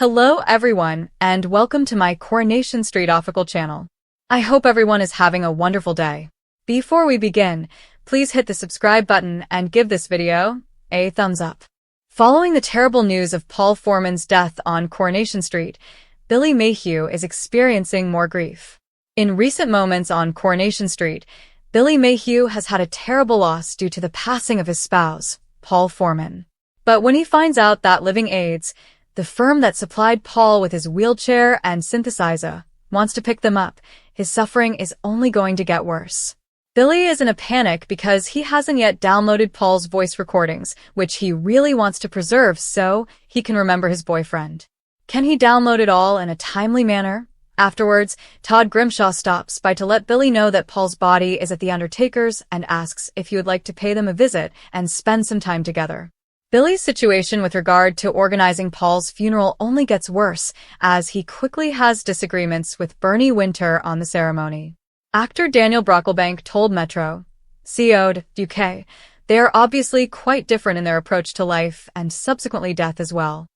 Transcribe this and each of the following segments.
Hello everyone, and welcome to my Coronation Street Official channel. I hope everyone is having a wonderful day. Before we begin, please hit the subscribe button and give this video a thumbs up. Following the terrible news of Paul Foreman's death on Coronation Street, Billy Mayhew is experiencing more grief. In recent moments on Coronation Street, Billy Mayhew has had a terrible loss due to the passing of his spouse, Paul Foreman. But when he finds out that Living Aids, the firm that supplied Paul with his wheelchair and synthesizer, wants to pick them up, his suffering is only going to get worse. Billy is in a panic because he hasn't yet downloaded Paul's voice recordings, which he really wants to preserve so he can remember his boyfriend. Can he download it all in a timely manner? Afterwards, Todd Grimshaw stops by to let Billy know that Paul's body is at the undertaker's and asks if he would like to pay them a visit and spend some time together. Billy's situation with regard to organizing Paul's funeral only gets worse as he quickly has disagreements with Bernie Winter on the ceremony. Actor Daniel Brocklebank told Metro, CO'd UK, they are obviously quite different in their approach to life and subsequently death as well.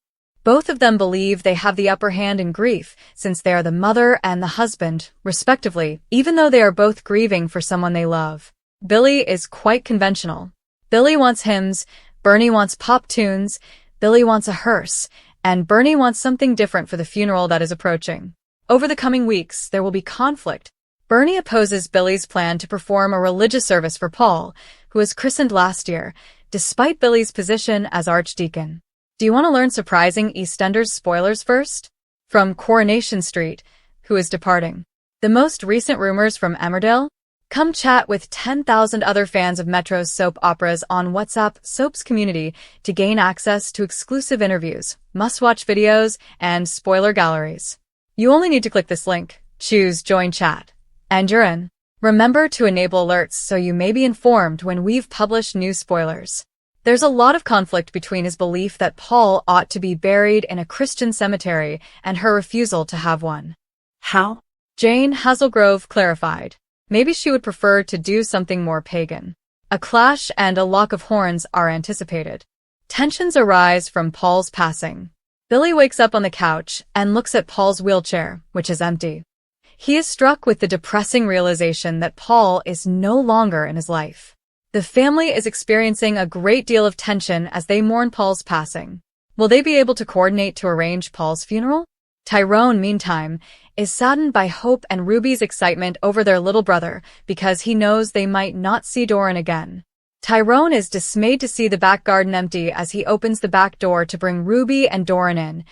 Both of them believe they have the upper hand in grief since they are the mother and the husband, respectively, even though they are both grieving for someone they love. Billy is quite conventional. Billy wants hymns, Bernie wants pop tunes, Billy wants a hearse, and Bernie wants something different for the funeral that is approaching. Over the coming weeks, there will be conflict. Bernie opposes Billy's plan to perform a religious service for Paul, who was christened last year, despite Billy's position as archdeacon. Do you want to learn surprising EastEnders spoilers first? From Coronation Street, who is departing? The most recent rumors from Emmerdale? Come chat with 10,000 other fans of Metro's soap operas on WhatsApp Soaps community to gain access to exclusive interviews, must-watch videos, and spoiler galleries. You only need to click this link, choose Join Chat, and you're in. Remember to enable alerts so you may be informed when we've published new spoilers. There's a lot of conflict between his belief that Paul ought to be buried in a Christian cemetery and her refusal to have one. How? Jane Hazelgrove clarified. Maybe she would prefer to do something more pagan. A clash and a lock of horns are anticipated. Tensions arise from Paul's passing. Billy wakes up on the couch and looks at Paul's wheelchair, which is empty. He is struck with the depressing realization that Paul is no longer in his life. The family is experiencing a great deal of tension as they mourn Paul's passing. Will they be able to coordinate to arrange Paul's funeral? Tyrone, meantime, is saddened by Hope and Ruby's excitement over their little brother because he knows they might not see Doran again. Tyrone is dismayed to see the back garden empty as he opens the back door to bring Ruby and Doran in,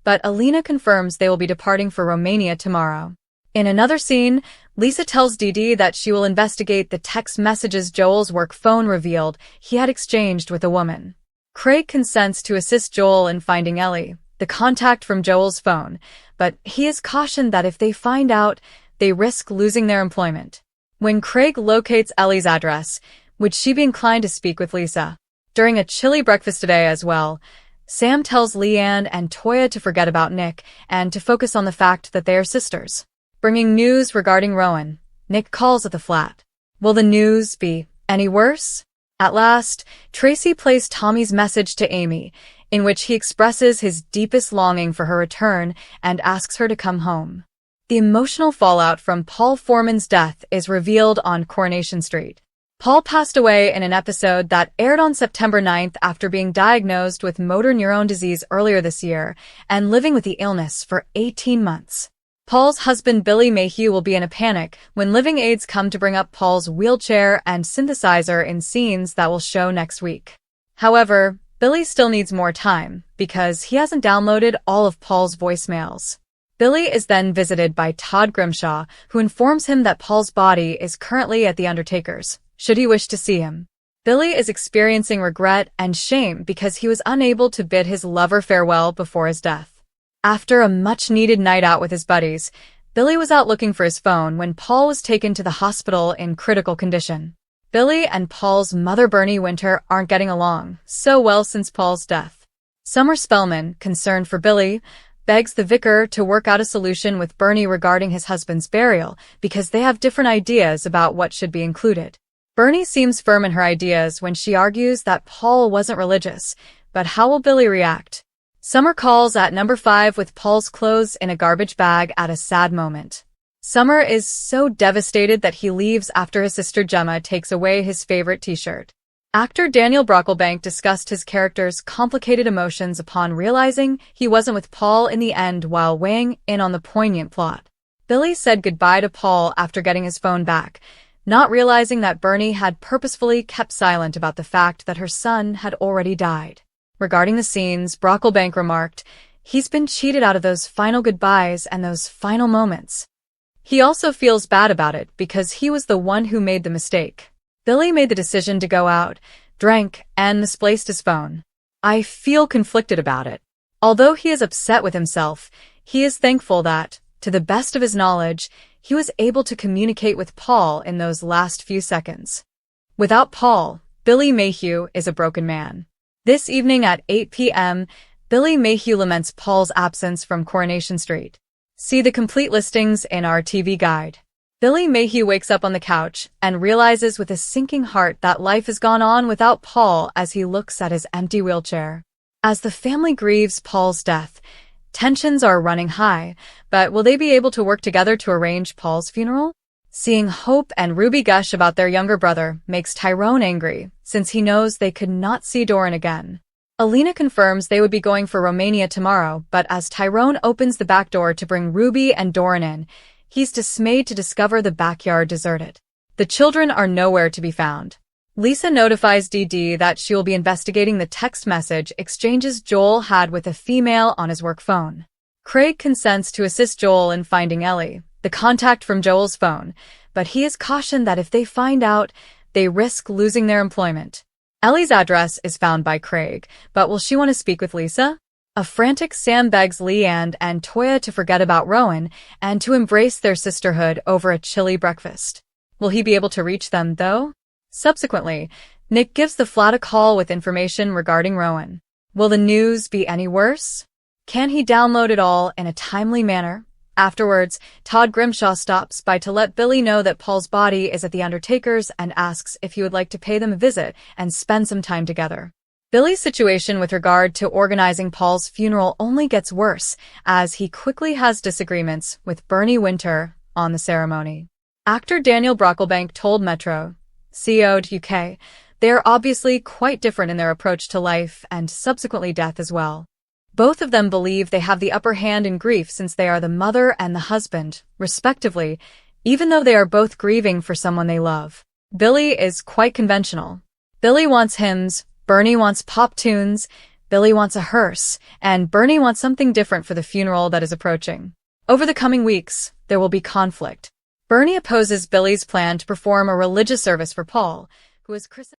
but Alina confirms they will be departing for Romania tomorrow. In another scene, Lisa tells Dee Dee that she will investigate the text messages Joel's work phone revealed he had exchanged with a woman. Craig consents to assist Joel in finding Ellie, the contact from Joel's phone, but he is cautioned that if they find out, they risk losing their employment. When Craig locates Ellie's address, would she be inclined to speak with Lisa? During a chilly breakfast today as well, Sam tells Leanne and Toya to forget about Nick and to focus on the fact that they are sisters. Bringing news regarding Rowan, Nick calls at the flat. Will the news be any worse? At last, Tracy plays Tommy's message to Amy, in which he expresses his deepest longing for her return and asks her to come home. The emotional fallout from Paul Foreman's death is revealed on Coronation Street. Paul passed away in an episode that aired on September 9th after being diagnosed with motor neuron disease earlier this year and living with the illness for 18 months. Paul's husband Billy Mayhew will be in a panic when Living Aids come to bring up Paul's wheelchair and synthesizer in scenes that will show next week. However, Billy still needs more time because he hasn't downloaded all of Paul's voicemails. Billy is then visited by Todd Grimshaw, who informs him that Paul's body is currently at the undertaker's, should he wish to see him. Billy is experiencing regret and shame because he was unable to bid his lover farewell before his death. After a much-needed night out with his buddies, Billy was out looking for his phone when Paul was taken to the hospital in critical condition. Billy and Paul's mother Bernie Winter aren't getting along so well since Paul's death. Summer Spellman, concerned for Billy, begs the vicar to work out a solution with Bernie regarding his husband's burial because they have different ideas about what should be included. Bernie seems firm in her ideas when she argues that Paul wasn't religious, but how will Billy react? Summer calls at number 5 with Paul's clothes in a garbage bag at a sad moment. Summer is so devastated that he leaves after his sister Gemma takes away his favorite t-shirt. Actor Daniel Brocklebank discussed his character's complicated emotions upon realizing he wasn't with Paul in the end while weighing in on the poignant plot. Billy said goodbye to Paul after getting his phone back, not realizing that Bernie had purposefully kept silent about the fact that her son had already died. Regarding the scenes, Brocklebank remarked, "He's been cheated out of those final goodbyes and those final moments. He also feels bad about it because he was the one who made the mistake." Billy made the decision to go out, drank, and misplaced his phone. "I feel conflicted about it. Although he is upset with himself, he is thankful that, to the best of his knowledge, he was able to communicate with Paul in those last few seconds." Without Paul, Billy Mayhew is a broken man. This evening at 8 p.m., Billy Mayhew laments Paul's absence from Coronation Street. See the complete listings in our TV guide. Billy Mayhew wakes up on the couch and realizes with a sinking heart that life has gone on without Paul as he looks at his empty wheelchair. As the family grieves Paul's death, tensions are running high, but will they be able to work together to arrange Paul's funeral? Seeing Hope and Ruby gush about their younger brother makes Tyrone angry, since he knows they could not see Doran again. Alina confirms they would be going for Romania tomorrow, but as Tyrone opens the back door to bring Ruby and Doran in, he's dismayed to discover the backyard deserted. The children are nowhere to be found. Lisa notifies DD that she will be investigating the text message exchanges Joel had with a female on his work phone. Craig consents to assist Joel in finding Ellie, the contact from Joel's phone, but he is cautioned that if they find out, they risk losing their employment. Ellie's address is found by Craig, but will she want to speak with Lisa? A frantic Sam begs Leanne and Toya to forget about Rowan and to embrace their sisterhood over a chilly breakfast. Will he be able to reach them, though? Subsequently, Nick gives the flat a call with information regarding Rowan. Will the news be any worse? Can he download it all in a timely manner? Afterwards, Todd Grimshaw stops by to let Billy know that Paul's body is at the undertaker's and asks if he would like to pay them a visit and spend some time together. Billy's situation with regard to organizing Paul's funeral only gets worse, as he quickly has disagreements with Bernie Winter on the ceremony. Actor Daniel Brocklebank told Metro, UK, they are obviously quite different in their approach to life and subsequently death as well. Both of them believe they have the upper hand in grief since they are the mother and the husband, respectively, even though they are both grieving for someone they love. Billy is quite conventional. Billy wants hymns, Bernie wants pop tunes, Billy wants a hearse, and Bernie wants something different for the funeral that is approaching. Over the coming weeks, there will be conflict. Bernie opposes Billy's plan to perform a religious service for Paul, who is christened